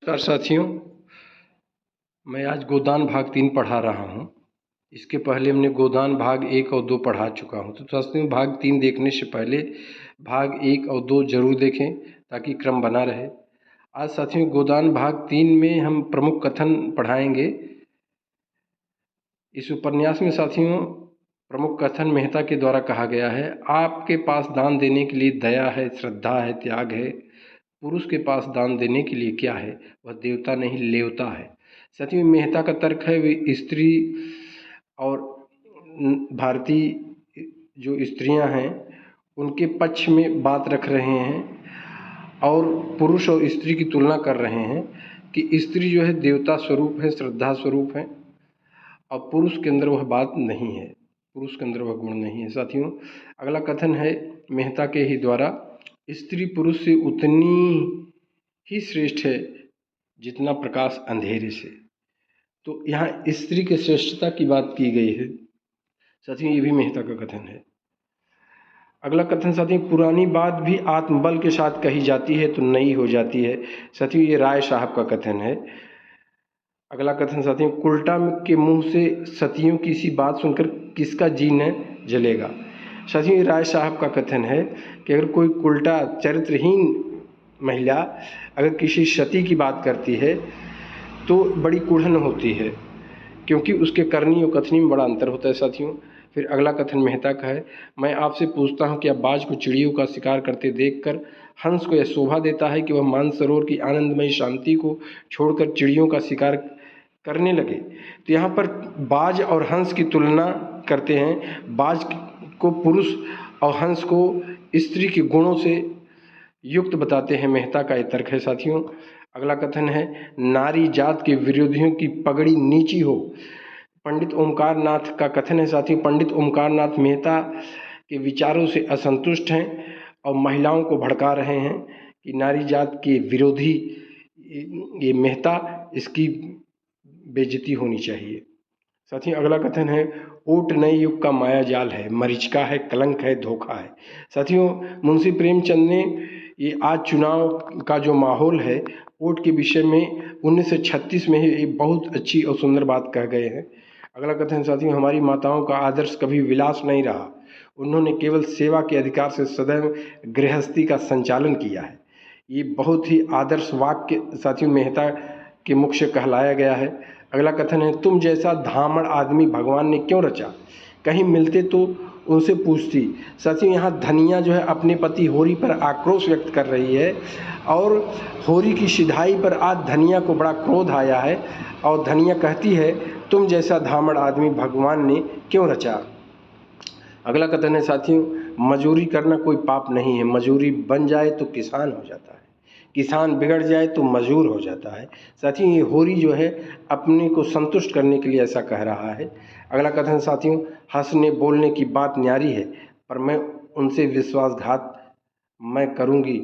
नमस्कार साथियों, मैं आज गोदान भाग 3 पढ़ा रहा हूँ। इसके पहले हमने गोदान भाग 1 और 2 पढ़ा चुका हूँ। तो साथियों, भाग 3 देखने से पहले भाग 1 और 2 जरूर देखें ताकि क्रम बना रहे। आज साथियों गोदान भाग 3 में हम प्रमुख कथन पढ़ाएंगे। इस उपन्यास में साथियों प्रमुख कथन मेहता के द्वारा कहा गया है, आपके पास दान देने के लिए दया है, श्रद्धा है, त्याग है। पुरुष के पास दान देने के लिए क्या है? वह देवता नहीं लेवता है। साथियों, मेहता का तर्क है वे स्त्री और भारतीय जो स्त्रियां हैं उनके पक्ष में बात रख रहे हैं और पुरुष और स्त्री की तुलना कर रहे हैं कि स्त्री जो है देवता स्वरूप है, श्रद्धा स्वरूप है और पुरुष के अंदर वह बात नहीं है, पुरुष के अंदर वह गुण नहीं है। साथियों, अगला कथन है मेहता के ही द्वारा, स्त्री पुरुष से उतनी ही श्रेष्ठ है जितना प्रकाश अंधेरे से। तो यहाँ स्त्री के श्रेष्ठता की बात की गई है। साथियों, ये भी मेहता का कथन है। अगला कथन साथियों, पुरानी बात भी आत्मबल के साथ कही जाती है तो नई हो जाती है। साथियों, ये राय साहब का कथन है। अगला कथन साथियों, उल्टा के मुंह से सतियों की सी बात सुनकर किसका जी न जलेगा। साथियों, ये राय साहब का कथन है कि अगर कोई उल्टा चरित्रहीन महिला अगर किसी सती की बात करती है तो बड़ी कुढ़न होती है, क्योंकि उसके करनी और कथनी में बड़ा अंतर होता है। साथियों, फिर अगला कथन मेहता का है, मैं आपसे पूछता हूँ कि आप बाज को चिड़ियों का शिकार करते देखकर हंस को यह शोभा देता है कि वह मानसरोवर की आनंदमयी शांति को छोड़कर चिड़ियों का शिकार करने लगे। तो यहाँ पर बाज और हंस की तुलना करते हैं। बाज को पुरुष और हंस को स्त्री के गुणों से युक्त बताते हैं। मेहता का ये तर्क है। साथियों, अगला कथन है, नारी जात के विरोधियों की पगड़ी नीची हो। पंडित ओमकार नाथ का कथन है। साथियों, पंडित ओमकार नाथ मेहता के विचारों से असंतुष्ट हैं और महिलाओं को भड़का रहे हैं कि नारी जात के विरोधी ये मेहता, इसकी बेइज्जती होनी चाहिए। साथियों, अगला कथन है, ओट नए युग का माया जाल है, मरीचिका है, कलंक है, धोखा है। साथियों, मुंशी प्रेमचंद ने ये आज चुनाव का जो माहौल है वोट के विषय में 1936 में ही एक बहुत अच्छी और सुंदर बात कह गए हैं। अगला कथन साथियों, हमारी माताओं का आदर्श कभी विलास नहीं रहा, उन्होंने केवल सेवा के अधिकार से सदैव गृहस्थी का संचालन किया है। ये बहुत ही आदर्श वाक्य साथियों मेहता के मुख से कहलाया गया है। अगला कथन है, तुम जैसा धामड़ आदमी भगवान ने क्यों रचा, कहीं मिलते तो उनसे पूछती। साथियों, यहाँ धनिया जो है अपने पति होरी पर आक्रोश व्यक्त कर रही है और होरी की सिधाई पर आज धनिया को बड़ा क्रोध आया है और धनिया कहती है, तुम जैसा धामड़ आदमी भगवान ने क्यों रचा। अगला कथन है साथियों, मजूरी करना कोई पाप नहीं है, मजूरी बन जाए तो किसान हो जाता है, किसान बिगड़ जाए तो मजूर हो जाता है। साथियों, ये होरी जो है अपने को संतुष्ट करने के लिए ऐसा कह रहा है। अगला कथन साथियों, हंसने बोलने की बात न्यारी है पर मैं उनसे विश्वासघात मैं करूँगी,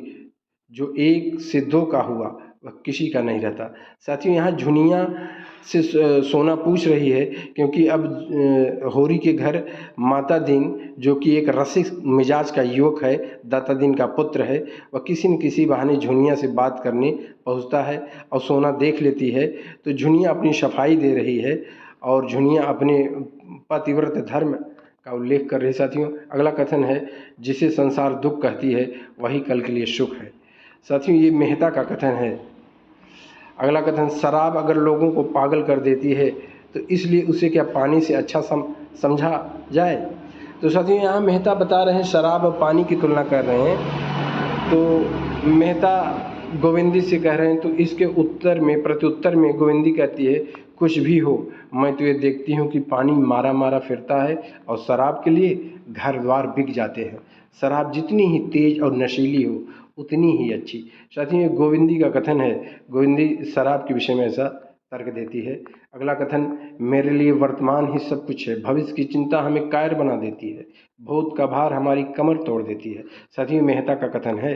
जो एक से दो का हुआ वह किसी का नहीं रहता। साथियों, यहाँ झुनिया से सोना पूछ रही है क्योंकि अब होरी के घर माता दीन, जो कि एक रसिक मिजाज का युवक है, दाता दीन का पुत्र है, वह किसी न किसी बहाने झुनिया से बात करने पहुँचता है और सोना देख लेती है। तो झुनिया अपनी सफाई दे रही है और झुनिया अपने पतिव्रत धर्म का उल्लेख कर रही है। साथियों, अगला कथन है, जिसे संसार दुख कहती है वही कल के लिए सुख है। साथियों, ये मेहता का कथन है। अगला कथन, शराब अगर लोगों को पागल कर देती है तो इसलिए उसे क्या पानी से अच्छा समझा जाए। तो साथियों, यहाँ मेहता बता रहे हैं, शराब और पानी की तुलना कर रहे हैं। तो मेहता गोविंदी से कह रहे हैं, तो इसके उत्तर में प्रत्युत्तर में गोविंदी कहती है, कुछ भी हो मैं तो ये देखती हूँ कि पानी मारा मारा फिरता है और शराब के लिए घर द्वार बिक जाते हैं। शराब जितनी ही तेज और नशीली हो उतनी ही अच्छी। साथियों, ये गोविंदी का कथन है। गोविंदी शराब के विषय में ऐसा तर्क देती है। अगला कथन, मेरे लिए वर्तमान ही सब कुछ है, भविष्य की चिंता हमें कायर बना देती है, भूत का भार हमारी कमर तोड़ देती है। साथियों, मेहता का कथन है।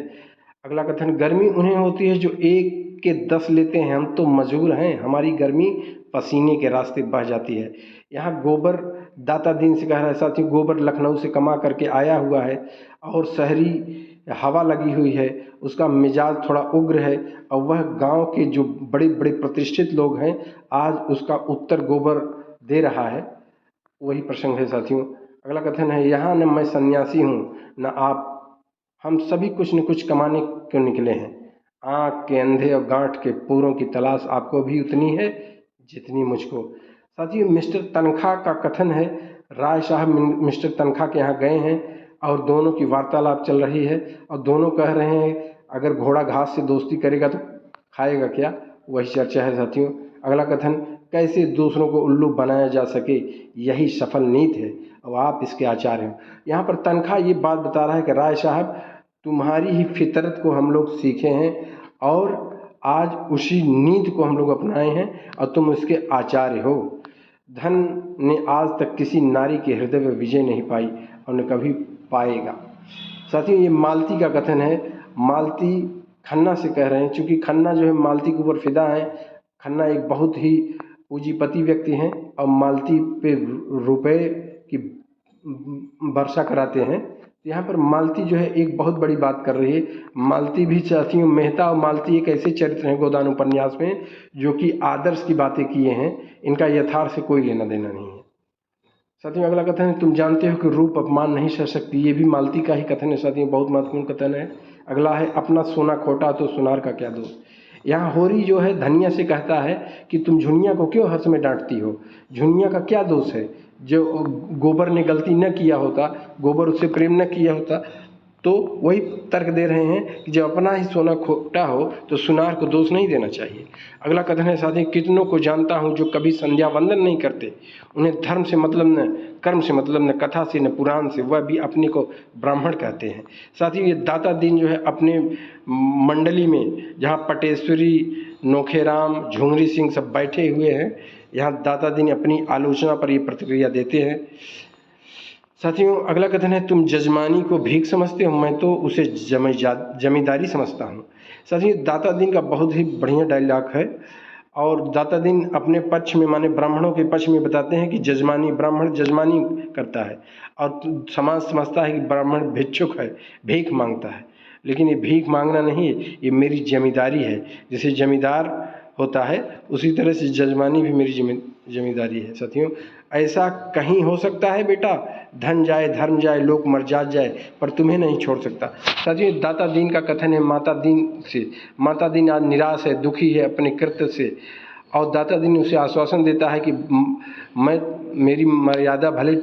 अगला कथन, गर्मी उन्हें होती है जो 1 के 10 लेते हैं, हम तो मजबूर हैं, हमारी गर्मी पसीने के रास्ते बह जाती है। यहाँ गोबर दाता दीन से कह रहा है। साथियों, गोबर लखनऊ से कमा करके आया हुआ है और शहरी हवा लगी हुई है, उसका मिजाज थोड़ा उग्र है और वह गांव के जो बड़े बड़े प्रतिष्ठित लोग हैं आज उसका उत्तर गोबर दे रहा है। वही प्रसंग है साथियों। अगला कथन है, यहाँ न मैं सन्यासी हूँ न आप, हम सभी कुछ न कुछ कमाने क्यों निकले हैं। आँख के अंधे और गांठ के पूरों की तलाश आपको भी उतनी है जितनी मुझको। साथियों मिस्टर तनखा का कथन है। राय साहब मिस्टर तनखा के यहाँ गए हैं और दोनों की वार्तालाप चल रही है और दोनों कह रहे हैं अगर घोड़ा घास से दोस्ती करेगा तो खाएगा क्या, वही चर्चा है साथियों। अगला कथन, कैसे दूसरों को उल्लू बनाया जा सके यही सफल नीति है और आप इसके आचार्य हैं। यहाँ पर तनखा ये बात बता रहा है कि राय साहब तुम्हारी ही फितरत को हम लोग सीखे हैं और आज उसी नीति को हम लोग अपनाए हैं और तुम उसके आचार्य हो। धन ने आज तक किसी नारी के हृदय में विजय नहीं पाई और न कभी पाएगा। साथियों ये मालती का कथन है। मालती खन्ना से कह रहे हैं, चूँकि खन्ना जो है मालती के ऊपर फिदा है। खन्ना एक बहुत ही पूंजीपति व्यक्ति हैं और मालती पे रुपए की वर्षा कराते हैं। यहाँ पर मालती जो है एक बहुत बड़ी बात कर रही है। मालती भी साथियों, मेहता और मालती एक ऐसे चरित्र हैं गोदान उपन्यास में जो कि आदर्श की बातें किए हैं, इनका यथार्थ से कोई लेना देना नहीं है। साथियों अगला कथन है, तुम जानते हो कि रूप अपमान नहीं सह सकती। ये भी मालती का ही कथन है साथियों, बहुत महत्वपूर्ण कथन है। अगला है, अपना सोना खोटा तो सुनार का क्या दोष। यहाँ होरी जो है धनिया से कहता है कि तुम झुनिया को क्यों हर समय डांटती हो, झुनिया का क्या दोष है। जो गोबर ने गलती न किया होता, गोबर उससे प्रेम न किया होता, तो वही तर्क दे रहे हैं कि जब अपना ही सोना खोटा हो तो सुनार को दोष नहीं देना चाहिए। अगला कथन है साथी, कितनों को जानता हूँ जो कभी संध्या वंदन नहीं करते, उन्हें धर्म से मतलब न, कर्म से मतलब न, कथा से न पुराण से, वह भी अपने को ब्राह्मण कहते हैं। साथ ही ये दाता दीन जो है अपने मंडली में जहाँ पटेश्वरी, नोखेराम, झुंगरी सिंह सब बैठे हुए हैं, यहाँ दाता दीन अपनी आलोचना पर ये प्रतिक्रिया देते हैं। साथियों अगला कथन है, तुम जजमानी को भीख समझते हो, मैं तो उसे जमींदारी समझता हूँ। साथियों दाता दीन का बहुत ही बढ़िया डायलॉग है और दाता दीन अपने पक्ष में माने ब्राह्मणों के पक्ष में बताते हैं कि जजमानी, ब्राह्मण जजमानी करता है और समाज समझता है कि ब्राह्मण भिक्षुक है, भीख मांगता है। लेकिन ये भीख मांगना नहीं है, ये मेरी जमींदारी है। जैसे जमींदार होता है उसी तरह से जजमानी भी मेरी जमींदारी है। साथियों ऐसा कहीं हो सकता है बेटा, धन जाए धर्म जाए लोक मर्जाद जाए पर तुम्हें नहीं छोड़ सकता। साथियों दाता दीन का कथन है माता दीन से। माता दीन आज निराश है, दुखी है अपने कृत्य से और दाता दीन उसे आश्वासन देता है कि मेरी मर्यादा भले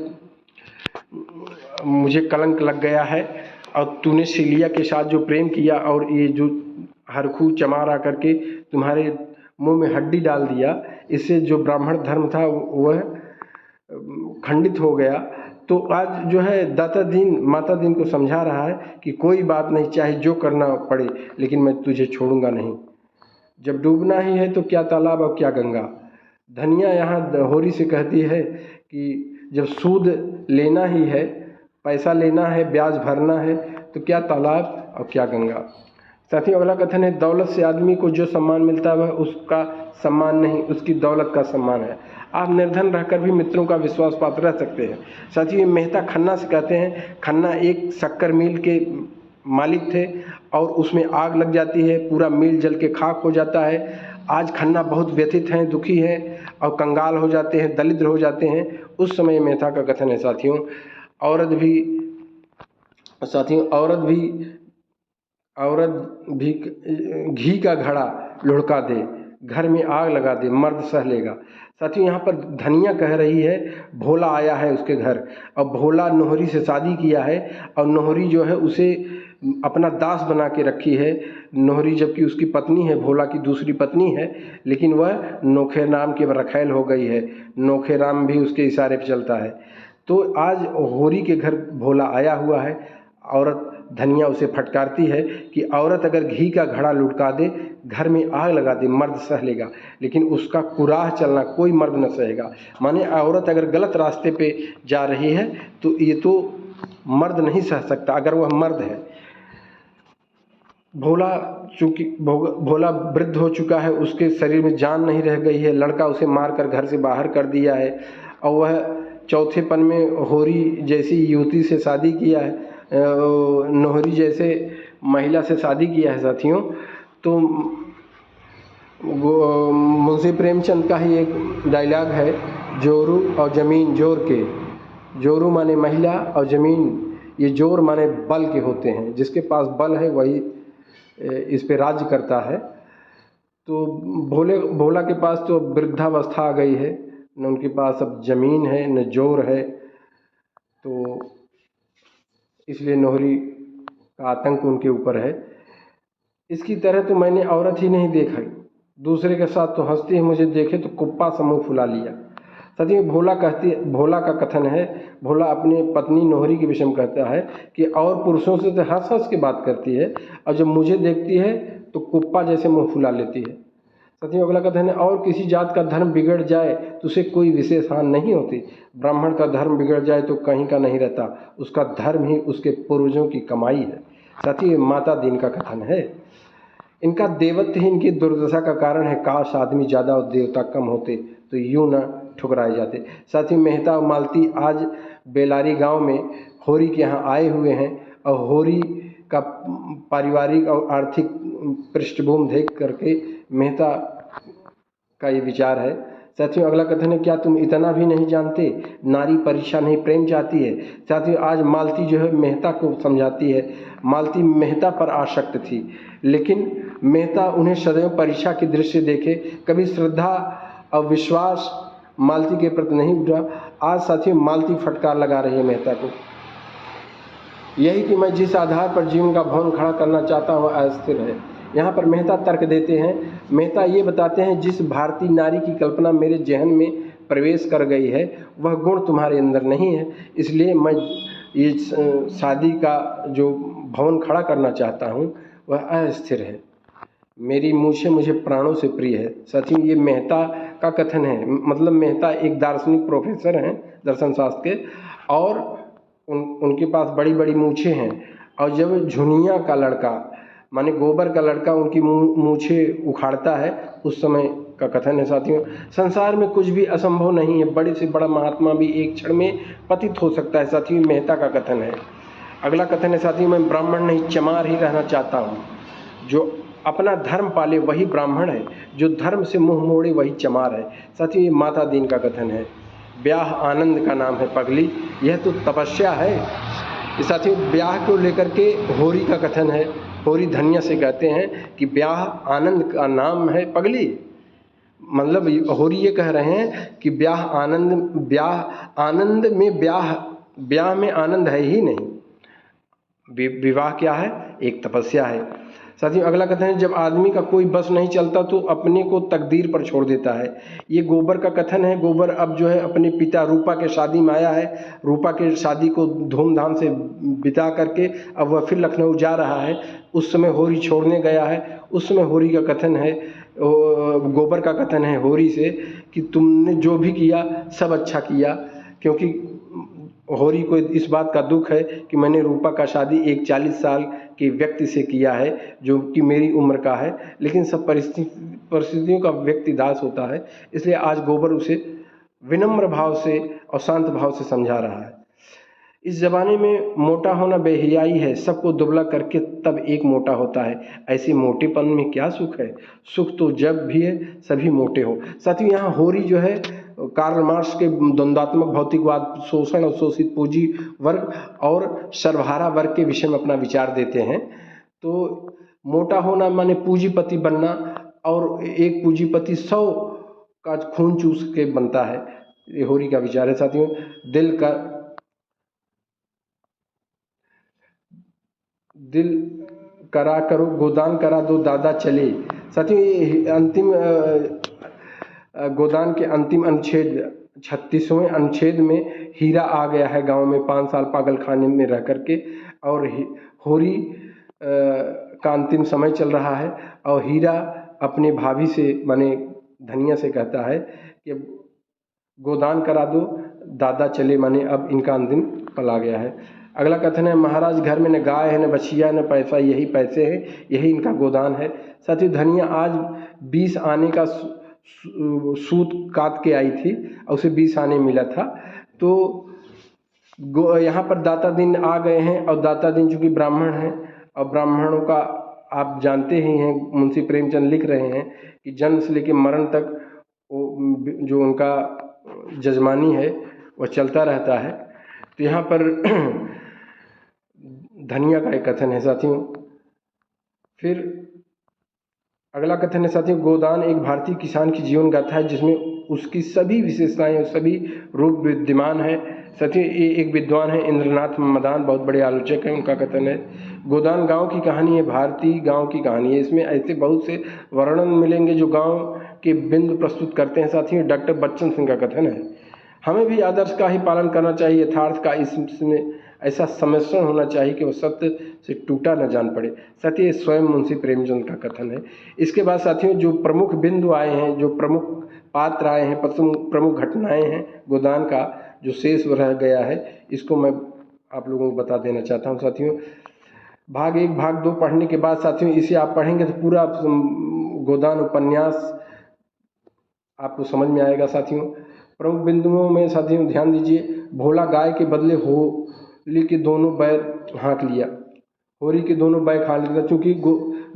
मुझे कलंक लग गया है और तूने सिलिया के साथ जो प्रेम किया और ये जो हरखू चमार आकर के तुम्हारे मुंह में हड्डी डाल दिया, इससे जो ब्राह्मण धर्म था वह खंडित हो गया। तो आज जो है दाता दीन माता दीन को समझा रहा है कि कोई बात नहीं, चाहे जो करना पड़े लेकिन मैं तुझे छोड़ूंगा नहीं। जब डूबना ही है तो क्या तालाब और क्या गंगा। धनिया यहाँ होरी से कहती है कि जब सूद लेना ही है, पैसा लेना है, ब्याज भरना है तो क्या तालाब और क्या गंगा। साथियों अगला कथन है, दौलत से आदमी को जो सम्मान मिलता है वह उसका सम्मान नहीं, उसकी दौलत का सम्मान है। आप निर्धन रहकर भी मित्रों का विश्वास पात्र रह सकते हैं। साथियों मेहता खन्ना से कहते हैं, खन्ना एक शक्कर मिल के मालिक थे और उसमें आग लग जाती है, पूरा मिल जल के खाक हो जाता है। आज खन्ना बहुत व्यथित हैं, दुखी हैं और कंगाल हो जाते हैं, दरिद्र हो जाते हैं। उस समय मेहता का कथन है साथियों, औरत भी घी का घड़ा लुढ़का दे, घर में आग लगा दे, मर्द सह लेगा। साथियों यहाँ पर धनिया कह रही है भोला आया है उसके घर और भोला नोहरी से शादी किया है और नोहरी जो है उसे अपना दास बना के रखी है। नोहरी जबकि उसकी पत्नी है, भोला की दूसरी पत्नी है, लेकिन वह नोखेराम के रखैल हो गई है। नोखेराम भी उसके इशारे पर चलता है। तो आज होरी के घर भोला आया हुआ है। औरत धनिया उसे फटकारती है कि औरत अगर घी का घड़ा लुढ़का दे, घर में आग लगा दे, मर्द सह लेगा, लेकिन उसका कुराह चलना कोई मर्द न सहेगा। माने औरत अगर गलत रास्ते पे जा रही है तो ये तो मर्द नहीं सह सकता अगर वह मर्द है। भोला वृद्ध हो चुका है, उसके शरीर में जान नहीं रह गई है, लड़का उसे मारकर घर से बाहर कर दिया है और वह चौथेपन में होरी जैसी युवती से शादी किया है, नोहरी जैसे महिला से शादी किया है साथियों, तो मुंशी प्रेमचंद का ही एक डायलॉग है, जोरू और ज़मीन जोर के। जोरू माने महिला और ज़मीन, ये जोर माने बल के होते हैं। जिसके पास बल है वही इस पे राज्य करता है। तो भोला के पास तो वृद्धावस्था आ गई है, न उनके पास अब ज़मीन है न जोर है, तो इसलिए नौहरी का आतंक उनके ऊपर है। इसकी तरह तो मैंने औरत ही नहीं देखा, दूसरे के साथ तो हंसती है, मुझे देखे तो कुप्पा समूह फुला लिया। साथियों भोला का कथन है, भोला अपने पत्नी नौहरी के विषय में कहता है कि और पुरुषों से तो हंस हंस के बात करती है, और जब मुझे देखती है तो कुप्पा जैसे मुंह फुला लेती है। साथियों अगला कथन है, और किसी जात का धर्म बिगड़ जाए तो उसे कोई विशेष हानि नहीं होती। ब्राह्मण का धर्म बिगड़ जाए तो कहीं का नहीं रहता, उसका धर्म ही उसके पूर्वजों की कमाई है। साथियों माता दीन का कथन है, इनका देवत्व ही इनकी दुर्दशा का कारण है। काश आदमी ज़्यादा और देवता कम होते तो यूं न ठुकराए जाते। साथियों मेहता और मालती आज बेलारी गांव में होरी के यहाँ आए हुए हैं, और होरी का पारिवारिक और आर्थिक पृष्ठभूमि देख करके मेहता का ये विचार है। साथियों अगला कथन है, क्या तुम इतना भी नहीं जानते, नारी परीक्षा नहीं प्रेम चाहती है। साथियों आज मालती जो है मेहता को समझाती है। मालती मेहता पर आसक्त थी, लेकिन मेहता उन्हें सदैव परीक्षा की दृष्टि देखे, कभी श्रद्धा और विश्वास मालती के प्रति नहीं उठा। आज साथियों मालती फटकार लगा रही है मेहता को, यही कि मैं जिस आधार पर जीवन का भवन खड़ा करना चाहता हूँ अस्थिर है। यहाँ पर मेहता तर्क देते हैं, मेहता ये बताते हैं, जिस भारतीय नारी की कल्पना मेरे जहन में प्रवेश कर गई है वह गुण तुम्हारे अंदर नहीं है, इसलिए मैं ये शादी का जो भवन खड़ा करना चाहता हूँ वह अस्थिर है। मेरी मूछें मुझे प्राणों से प्रिय है। साथियों ये मेहता का कथन है, मतलब मेहता एक दार्शनिक प्रोफेसर हैं दर्शन शास्त्र के, और उनके पास बड़ी बड़ी मूछें हैं, और जब झुनिया का लड़का माने गोबर का लड़का उनकी मूछें उखाड़ता है उस समय का कथन है। साथियों संसार में कुछ भी असंभव नहीं है, बड़े से बड़ा महात्मा भी एक क्षण में पतित हो सकता है। साथियों मेहता का कथन है। अगला कथन है, साथियों मैं ब्राह्मण नहीं चमार ही रहना चाहता हूँ। जो अपना धर्म पाले वही ब्राह्मण है, जो धर्म से मुंह मोड़े वही चमार है। साथियों ये माता दीन का कथन है। ब्याह आनंद का नाम है पगली, यह तो तपस्या है। साथियों ब्याह को लेकर के होरी का कथन है, होरी धन्य से कहते हैं कि ब्याह आनंद का नाम है पगली, मतलब होरी ये कह रहे हैं कि ब्याह आनंद में ब्याह में आनंद है ही नहीं। विवाह क्या है, एक तपस्या है। साथियों अगला कथन है, जब आदमी का कोई बस नहीं चलता तो अपने को तकदीर पर छोड़ देता है। ये गोबर का कथन है। गोबर अब जो है अपने पिता रूपा के शादी में आया है, रूपा के शादी को धूमधाम से बिता करके अब वह फिर लखनऊ जा रहा है। उस समय होरी छोड़ने गया है, उस समय होरी का कथन है, गोबर का कथन है होरी से कि तुमने जो भी किया सब अच्छा किया, क्योंकि होरी को इस बात का दुख है कि मैंने रूपा का शादी एक 40 साल के व्यक्ति से किया है जो कि मेरी उम्र का है, लेकिन सब परिस्थितियों का व्यक्ति दास होता है। इसलिए आज गोबर उसे विनम्र भाव से और शांत भाव से समझा रहा है। इस ज़माने में मोटा होना बेहयाई है, सबको दुबला करके तब एक मोटा होता है। ऐसे मोटेपन में क्या सुख है, सुख तो जब भी है सभी मोटे हो। साथियों यहाँ होरी जो है कार्ल मार्क्स के द्वंद्वात्मक भौतिकवाद, शोषण और शोषित पूंजी वर्ग और सर्वहारा वर्ग के विषय में अपना विचार देते हैं। तो मोटा होना माने पूंजीपति बनना, और एक पूंजीपति 100 का खून चूस के बनता है, ये होरी का विचार है। साथियों दिल करा करो गोदान करा दो दादा चले। साथियों ये अंतिम गोदान के अंतिम अनुच्छेद 36वें अनुच्छेद में हीरा आ गया है गांव में 5 साल पागल खाने में रह करके, और होरी का अंतिम समय चल रहा है, और हीरा अपने भाभी से माने धनिया से कहता है कि गोदान करा दो दादा चले, माने अब इनका अंतिम पल आ गया है। अगला कथन है, महाराज घर में न गाय है न बछिया न पैसा, यही पैसे हैं, यही इनका गोदान है। साथियों धनिया आज 20 आने का सूत काट के आई थी और उसे 20 आने मिला था। तो यहाँ पर दाता दिन आ गए हैं, और दाता दिन चूँकि ब्राह्मण हैं और ब्राह्मणों का आप जानते ही हैं, मुंशी प्रेमचंद लिख रहे हैं कि जन्म से लेकर मरण तक वो जो उनका जजमानी है वह चलता रहता है। तो यहाँ पर धनिया का एक कथन है साथियों। फिर अगला कथन है साथियों, गोदान एक भारतीय किसान की जीवन गाथा है जिसमें उसकी सभी विशेषताएं और सभी रूप विद्यमान है। साथियों ये एक विद्वान है इंद्रनाथ मदान, बहुत बड़े आलोचक हैं, उनका कथन है। गोदान गांव की कहानी है, भारतीय गांव की कहानी है। इसमें ऐसे बहुत से वर्णन मिलेंगे जो गांव के बिंदु प्रस्तुत करते हैं। साथियों डॉक्टर बच्चन सिंह का कथन है, हमें भी आदर्श का ही पालन करना चाहिए, यथार्थ का इसमें ऐसा सम्मिश्रण होना चाहिए कि वह सत्य से टूटा न जान पड़े। साथियों स्वयं मुंशी प्रेमचंद का कथन है। इसके बाद साथियों जो प्रमुख बिंदु आए हैं, जो प्रमुख पात्र आए हैं, प्रमुख घटनाएं हैं गोदान का जो शेष रह गया है, इसको मैं आप लोगों को बता देना चाहता हूँ। साथियों भाग 1 भाग 2 पढ़ने के बाद साथियों इसे आप पढ़ेंगे तो पूरा गोदान उपन्यास आपको समझ में आएगा। साथियों प्रमुख बिंदुओं में साथियों ध्यान दीजिए, भोला गाय के बदले होली के दोनों बैल हाँक लिया। होरी के दोनों बैल हाँक लिया क्योंकि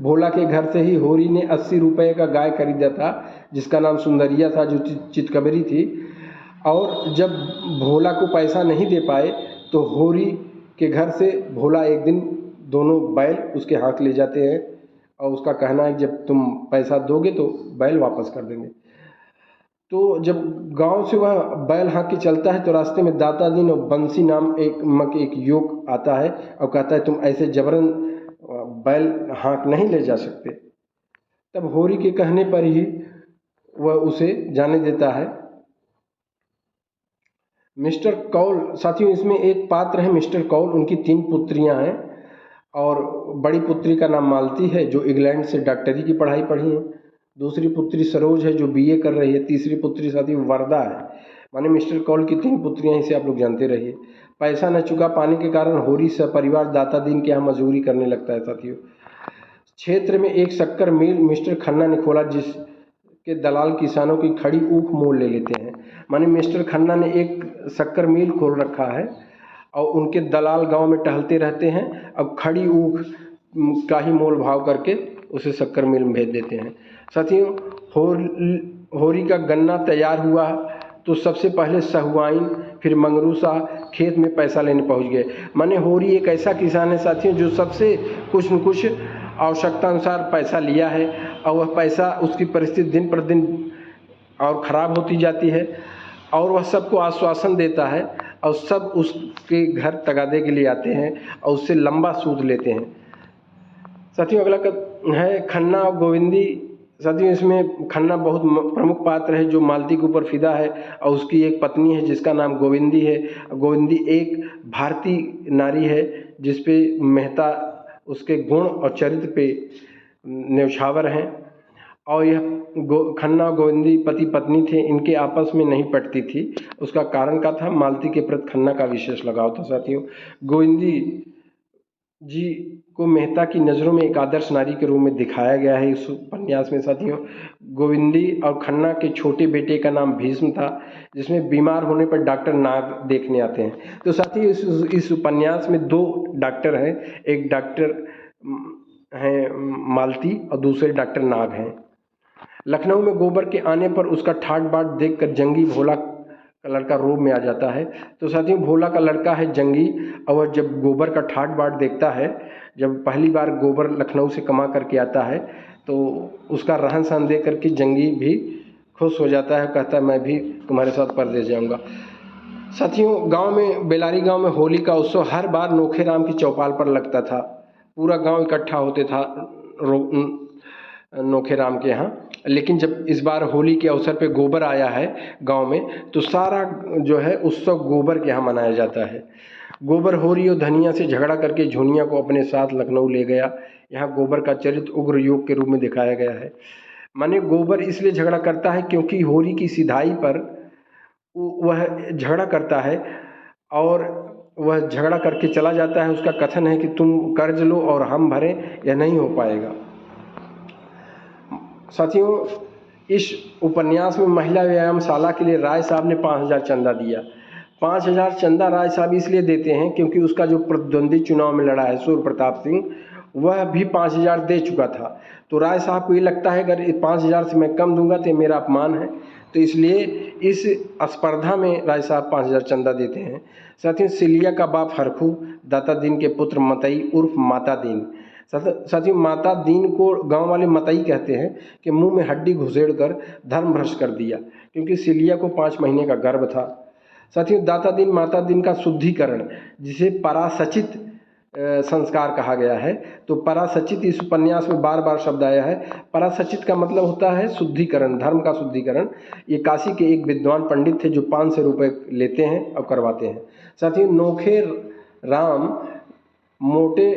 भोला के घर से ही होरी ने 80 रुपये का गाय खरीदा था जिसका नाम सुंदरिया था, जो चितकबरी थी। और जब भोला को पैसा नहीं दे पाए तो होरी के घर से भोला एक दिन दोनों बैल उसके हाँक ले जाते हैं और उसका कहना है जब तुम पैसा दोगे तो बैल वापस कर देंगे। तो जब गांव से वह बैल हाँक के चलता है तो रास्ते में दाता दीन और बंसी नाम एक युवक आता है और कहता है तुम ऐसे जबरन बैल हाँक नहीं ले जा सकते। तब होरी के कहने पर ही वह उसे जाने देता है। मिस्टर कौल साथियों इसमें एक पात्र है मिस्टर कौल, उनकी 3 पुत्रियां हैं और बड़ी पुत्री का नाम मालती है जो इंग्लैंड से डॉक्टरी की पढ़ाई पढ़ी है। दूसरी पुत्री सरोज है जो बीए कर रही है। तीसरी पुत्री साथियों वरदा है। माने मिस्टर कौल की 3 पुत्रियां, इसे आप लोग जानते रहिए। पैसा न चुका पाने के कारण होरी सपरिवार दाता दीन के यहाँ मजदूरी करने लगता है। साथियों क्षेत्र में एक शक्कर मिल मिस्टर खन्ना ने खोला जिसके दलाल किसानों की खड़ी ऊख मोल ले लेते हैं। माने मिस्टर खन्ना ने एक शक्कर मिल खोल रखा है और उनके दलाल गांव में टहलते रहते हैं। अब खड़ी ऊख का ही मोल भाव करके उसे शक्कर मिल में भेज देते हैं। साथियों होरी का गन्ना तैयार हुआ तो सबसे पहले सहुआइन फिर मंगरूसा खेत में पैसा लेने पहुंच गए। माने होरी एक ऐसा किसान है साथियों जो सबसे कुछ न कुछ आवश्यकता अनुसार पैसा लिया है और वह पैसा उसकी परिस्थिति दिन पर दिन और ख़राब होती जाती है और वह सबको आश्वासन देता है और सब उसके घर तगादे के लिए आते हैं और उससे लंबा सूद लेते हैं। साथियों अगला है खन्ना और गोविंदी। साथियों इसमें खन्ना बहुत प्रमुख पात्र है जो मालती के ऊपर फिदा है और उसकी एक पत्नी है जिसका नाम गोविंदी है। गोविंदी एक भारतीय नारी है जिस पे मेहता उसके गुण और चरित्र पे न्यौछावर हैं और यह खन्ना और गोविंदी पति पत्नी थे, इनके आपस में नहीं पटती थी। उसका कारण क्या था? मालती के प्रति खन्ना का विशेष लगाव था। साथियों गोविंदी जी को मेहता की नज़रों में एक आदर्श नारी के रूप में दिखाया गया है इस उपन्यास में। साथियों गोविंदी और खन्ना के छोटे बेटे का नाम भीष्म था जिसमें बीमार होने पर डॉक्टर नाग देखने आते हैं। तो साथियों इस उपन्यास में 2 डॉक्टर हैं, एक डॉक्टर हैं मालती और दूसरे डॉक्टर नाग हैं। लखनऊ में गोबर के आने पर उसका ठाट बाट देखकर जंगी भोला का लड़का रोब में आ जाता है। तो साथियों भोला का लड़का है जंगी और जब गोबर का ठाट बाट देखता है, जब पहली बार गोबर लखनऊ से कमा करके आता है तो उसका रहन सहन देख करके जंगी भी खुश हो जाता है, कहता है मैं भी तुम्हारे साथ परदेश जाऊंगा। साथियों गांव में बेलारी गांव में होली का उत्सव हर बार नोखे राम की चौपाल पर लगता था। पूरा गांव इकट्ठा होते था नोखे राम के यहाँ। लेकिन जब इस बार होली के अवसर पे गोबर आया है गांव में तो सारा जो है उत्सव गोबर के यहाँ मनाया जाता है। गोबर होरी और धनिया से झगड़ा करके झुनिया को अपने साथ लखनऊ ले गया। यहाँ गोबर का चरित्र उग्र योग के रूप में दिखाया गया है। माने गोबर इसलिए झगड़ा करता है क्योंकि होरी की सिधाई पर वह झगड़ा करता है और वह झगड़ा करके चला जाता है। उसका कथन है कि तुम कर्ज लो और हम भरें, यह नहीं हो पाएगा। साथियों इस उपन्यास में महिला व्यायामशाला के लिए राय साहब ने 5000 चंदा दिया। 5000 चंदा राय साहब इसलिए देते हैं क्योंकि उसका जो प्रतिद्वंदी चुनाव में लड़ा है सूर्य प्रताप सिंह, वह भी 5,000 दे चुका था। तो राय साहब को ये लगता है अगर 5,000 से मैं कम दूंगा तो ये मेरा अपमान है, तो इसलिए इस स्पर्धा में राय साहब 5,000 चंदा देते हैं। साथ ही सिलिया का बाप हरखू दाता दीन के पुत्र मतई उर्फ माता दीन। साथियों माता दीन को गांव वाले मतई कहते हैं कि मुंह में हड्डी घुसेड़ कर धर्म भ्रष्ट कर दिया, क्योंकि सिलिया को 5 महीने का गर्भ था। साथियों दाता दीन माता दीन का शुद्धिकरण, जिसे परासचित संस्कार कहा गया है। तो परासचित इस उपन्यास में बार बार शब्द आया है। परासचित का मतलब होता है शुद्धिकरण, धर्म का शुद्धिकरण। ये काशी के एक विद्वान पंडित थे जो 500 रुपये लेते हैं और करवाते हैं। साथियों नोखे राम मोटे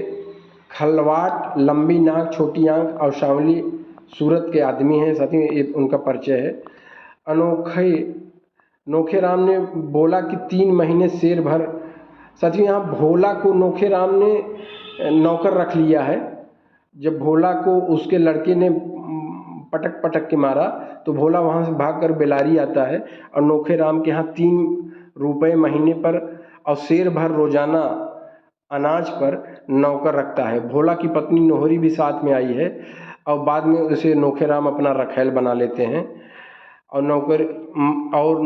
खलवाट, लंबी नाक, छोटी आंख और सांवली सूरत के आदमी हैं। साथियों ये उनका परिचय है। नोखे राम ने बोला कि 3 महीने शेर भर। साथियों यहाँ भोला को नोखे राम ने नौकर रख लिया है। जब भोला को उसके लड़के ने पटक पटक के मारा तो भोला वहाँ से भागकर बेलारी आता है और नोखे राम के यहाँ 3 रुपये महीने पर और शेर भर रोजाना अनाज पर नौकर रखता है। भोला की पत्नी नोहरी भी साथ में आई है और बाद में उसे नोखे राम अपना रखैल बना लेते हैं। और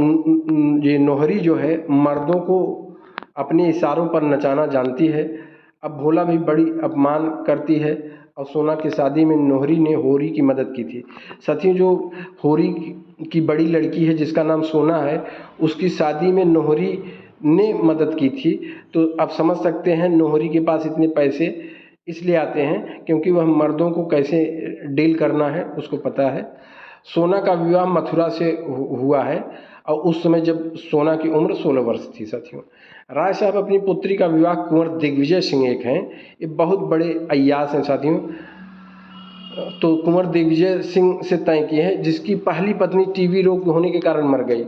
ये नोहरी जो है मर्दों को अपने इशारों पर नचाना जानती है। अब भोला भी बड़ी अपमान करती है और सोना की शादी में नोहरी ने होरी की मदद की थी। साथियों जो होरी की बड़ी लड़की है जिसका नाम सोना है, उसकी शादी में नोहरी ने मदद की थी। तो आप समझ सकते हैं नोहरी के पास इतने पैसे इसलिए आते हैं क्योंकि वह मर्दों को कैसे डील करना है उसको पता है। सोना का विवाह मथुरा से हुआ है और उस समय जब सोना की उम्र 16 वर्ष थी। साथियों राय साहब अपनी पुत्री का विवाह कुंवर दिग्विजय सिंह एक हैं, ये बहुत बड़े अय्यास हैं। साथियों तो कुंवर दिग्विजय सिंह से तय किए हैं, जिसकी पहली पत्नी टीबी रोग होने के कारण मर गई।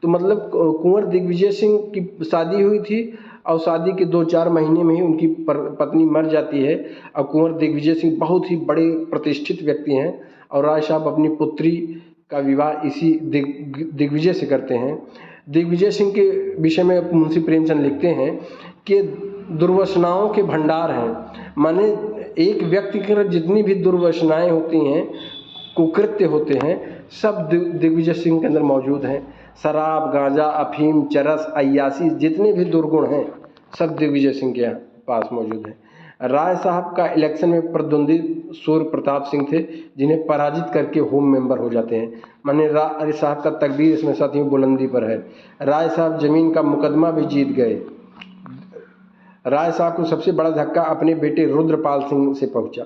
तो मतलब कुंवर दिग्विजय सिंह की शादी हुई थी और शादी के 2-4 महीने में ही उनकी पत्नी मर जाती है। और कुंवर दिग्विजय सिंह बहुत ही बड़े प्रतिष्ठित व्यक्ति हैं और राय साहब अपनी पुत्री का विवाह इसी दिग्विजय से करते हैं। दिग्विजय सिंह के विषय में मुंशी प्रेमचंद लिखते हैं कि दुर्वासनाओं के भंडार हैं। माने एक व्यक्ति के जितनी भी दुर्वासनाएं होती हैं, कुकृत्य होते हैं, सब दिग्विजय सिंह के अंदर मौजूद हैं। शराब, गांजा, अफीम, चरस, अय्यासी, जितने भी दुर्गुण हैं सब दिग्विजय सिंह के पास मौजूद हैं। राय साहब का इलेक्शन में प्रतिद्वंदी सूर्य प्रताप सिंह थे, जिन्हें पराजित करके होम मेंबर हो जाते हैं। माने राय साहब का तकदीर इसमें साथियों बुलंदी पर है। राय साहब जमीन का मुकदमा भी जीत गए। राय साहब को सबसे बड़ा धक्का अपने बेटे रुद्रपाल सिंह से पहुंचा।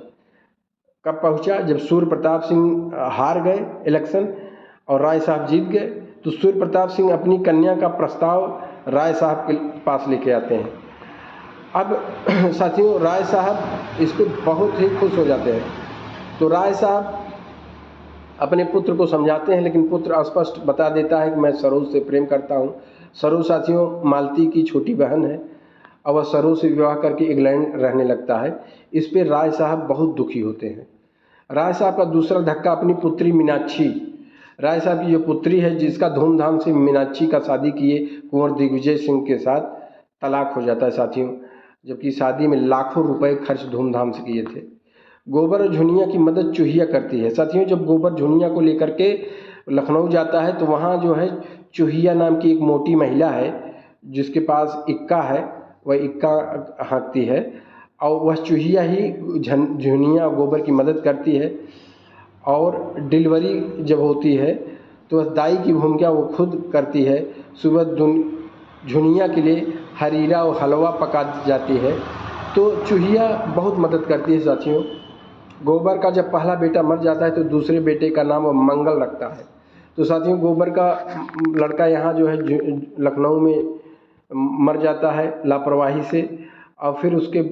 कब पहुंचा? जब सूर्य प्रताप सिंह हार गए इलेक्शन और राय साहब जीत गए, तो सूर्य प्रताप सिंह अपनी कन्या का प्रस्ताव राय साहब के पास लेके आते हैं। अब साथियों राय साहब इस पर बहुत ही खुश हो जाते हैं। तो राय साहब अपने पुत्र को समझाते हैं, लेकिन पुत्र स्पष्ट बता देता है कि मैं सरोज से प्रेम करता हूँ। सरोज साथियों मालती की छोटी बहन है और वह सरोज से विवाह करके इंग्लैंड रहने लगता है। इस पर राय साहब बहुत दुखी होते हैं। राय साहब का दूसरा धक्का अपनी पुत्री मीनाक्षी, राय साहब की जो पुत्री है जिसका धूमधाम से मीनाक्षी का शादी किए कुंवर दिग्विजय सिंह के साथ तलाक हो जाता है। साथियों जबकि शादी में लाखों रुपए खर्च धूमधाम से किए थे। गोबर झुनिया की मदद चूहिया करती है। साथियों जब गोबर झुनिया को लेकर के लखनऊ जाता है तो वहाँ जो है चूहिया नाम की एक मोटी महिला है जिसके पास इक्का है, वह इक्का हाँकती है और वह चूहिया ही झुनिया गोबर की मदद करती है। और डिलीवरी जब होती है तो वह दाई की भूमिका वो खुद करती है। सुबह झुनिया के लिए हरीरा और हलवा पका जाती है। तो चूहिया बहुत मदद करती है। साथियों गोबर का जब पहला बेटा मर जाता है तो दूसरे बेटे का नाम मंगल रखता है। तो साथियों गोबर का लड़का यहाँ जो है लखनऊ में मर जाता है लापरवाही से और फिर उसके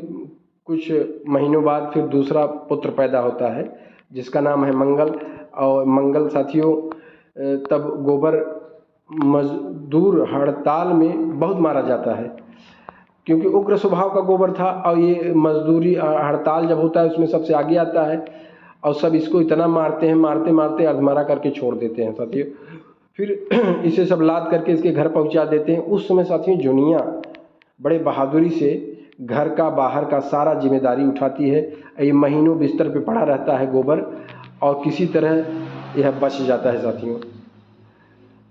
कुछ महीनों बाद फिर दूसरा पुत्र पैदा होता है जिसका नाम है मंगल। और मंगल साथियों तब गोबर मजदूर हड़ताल में बहुत मारा जाता है क्योंकि उग्र स्वभाव का गोबर था और ये मजदूरी हड़ताल जब होता है उसमें सबसे आगे आता है और सब इसको इतना मारते हैं, मारते मारते अधमरा करके छोड़ देते हैं। साथियों फिर इसे सब लाद करके इसके घर पहुंचा देते हैं। उस समय साथियों जुनिया बड़े बहादुरी से घर का बाहर का सारा जिम्मेदारी उठाती है। ये महीनों बिस्तर पे पड़ा रहता है गोबर, और किसी तरह यह बच जाता है साथियों।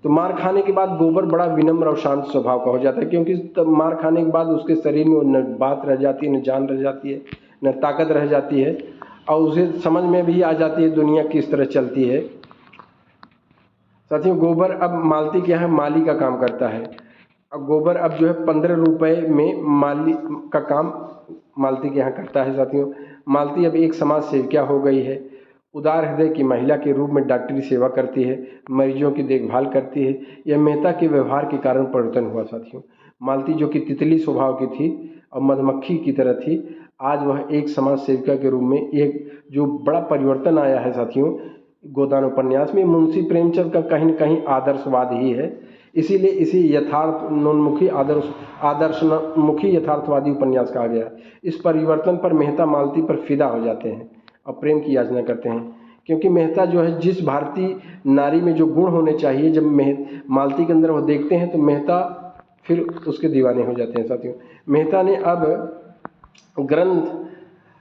तो मार खाने के बाद गोबर बड़ा विनम्र और शांत स्वभाव का हो जाता है, क्योंकि मार खाने के बाद उसके शरीर में न बात रह जाती है, न जान रह जाती है, न ताकत रह जाती है, और उसे समझ में भी आ जाती है दुनिया किस तरह चलती है। साथियों, गोबर अब मालती के यहाँ माली का काम करता है। अब गोबर अब जो है 15 रुपये में माली का काम मालती के यहाँ करता है साथियों। मालती अब एक समाज सेविका हो गई है। उदार हृदय की महिला के रूप में डॉक्टरी सेवा करती है, मरीजों की देखभाल करती है। यह मेहता के व्यवहार के कारण परिवर्तन हुआ साथियों। मालती जो कि तितली स्वभाव की थी और मधुमक्खी की तरह थी, आज वह एक समाज सेविका के रूप में एक जो बड़ा परिवर्तन आया है साथियों। गोदान उपन्यास में मुंशी प्रेमचंद का कहीं न कहीं आदर्शवाद ही है, इसीलिए इसे आदर्शोन्मुखी यथार्थवादी उपन्यास कहा गया है। इस परिवर्तन पर मेहता मालती पर फिदा हो जाते हैं और प्रेम की याचना करते हैं, क्योंकि मेहता जो है जिस भारतीय नारी में जो गुण होने चाहिए, जब मालती के अंदर वो देखते हैं तो मेहता फिर उसके दीवाने हो जाते हैं साथियों। मेहता ने अब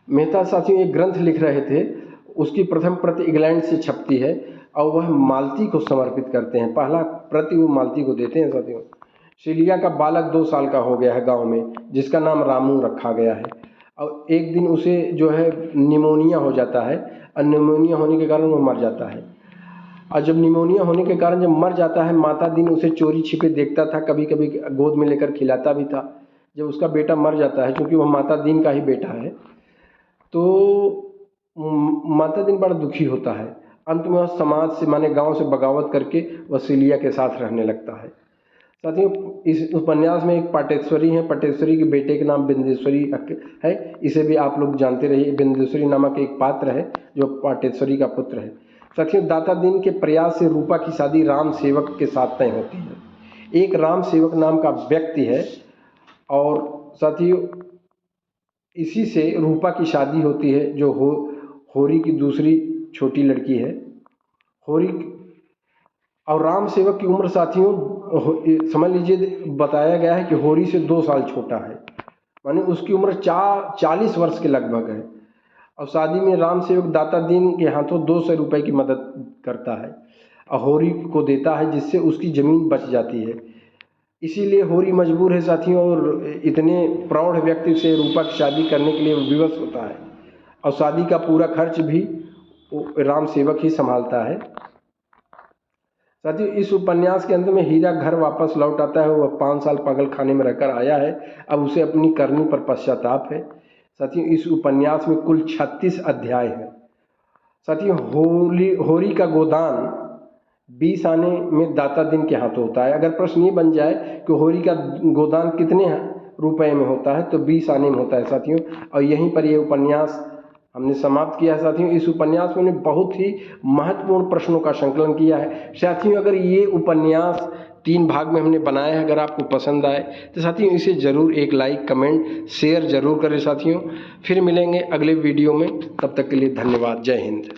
मेहता साथियों एक ग्रंथ लिख रहे थे, उसकी प्रथम प्रति इंग्लैंड से छपती है और वह मालती को समर्पित करते हैं। पहला प्रति वो मालती को देते हैं साथियों। शीलिया का बालक 2 साल का हो गया है गांव में, जिसका नाम रामू रखा गया है, और एक दिन उसे जो है निमोनिया हो जाता है, और निमोनिया होने के कारण वो मर जाता है। और जब निमोनिया होने के कारण जब मर जाता है, माता दिन उसे चोरी छिपे देखता था, कभी कभी गोद में लेकर खिलाता भी था। जब उसका बेटा मर जाता है, क्योंकि वह माता दिन का ही बेटा है, तो माता दिन बड़ा दुखी होता है। अंत में वह समाज से माने गांव से बगावत करके वह शीलिया के साथ रहने लगता है साथियों। इस उपन्यास में एक पाटेश्वरी है, पाटेश्वरी के बेटे के नाम बिंदेश्वरी है। इसे भी आप लोग जानते रहिए। बिंदेश्वरी नामक एक पात्र है जो पाटेश्वरी का पुत्र है साथियों। दाता दिन के प्रयास से रूपा की शादी राम सेवक के साथ तय होती है। एक राम सेवक नाम का व्यक्ति है, और साथियों इसी से रूपा की शादी होती है, जो होरी की दूसरी छोटी लड़की है। होरी और राम सेवक की उम्र साथियों समझ लीजिए, बताया गया है कि होरी से 2 साल छोटा है, माने उसकी उम्र 40 वर्ष के लगभग है। और शादी में राम सेवक दाता दीन के हाथों 200 रुपये की मदद करता है और होरी को देता है, जिससे उसकी ज़मीन बच जाती है। इसीलिए होरी मजबूर है साथियों, और इतने प्रौढ़ व्यक्ति से रूपा की शादी करने के लिए विवश होता है, और शादी का पूरा खर्च भी राम सेवक ही संभालता है साथियों। इस उपन्यास के अंत में हीरा घर वापस लौट आता है। वह 5 साल पागल खाने में रहकर आया है, अब उसे अपनी करनी पर पश्चाताप है साथियों। इस उपन्यास में कुल 36 अध्याय हैं साथियों। होरी का गोदान 20 आने में दाता दिन के हाथों होता है। अगर प्रश्न ये बन जाए कि होरी का गोदान कितने रुपए में होता है, तो 20 आने में होता है साथियों। और यहीं पर ये उपन्यास हमने समाप्त किया है साथियों। इस उपन्यास में बहुत ही महत्वपूर्ण प्रश्नों का संकलन किया है साथियों। अगर ये उपन्यास 3 भाग में हमने बनाया है, अगर आपको पसंद आए तो साथियों इसे ज़रूर एक लाइक, कमेंट, शेयर ज़रूर करें साथियों। फिर मिलेंगे अगले वीडियो में, तब तक के लिए धन्यवाद। जय हिंद।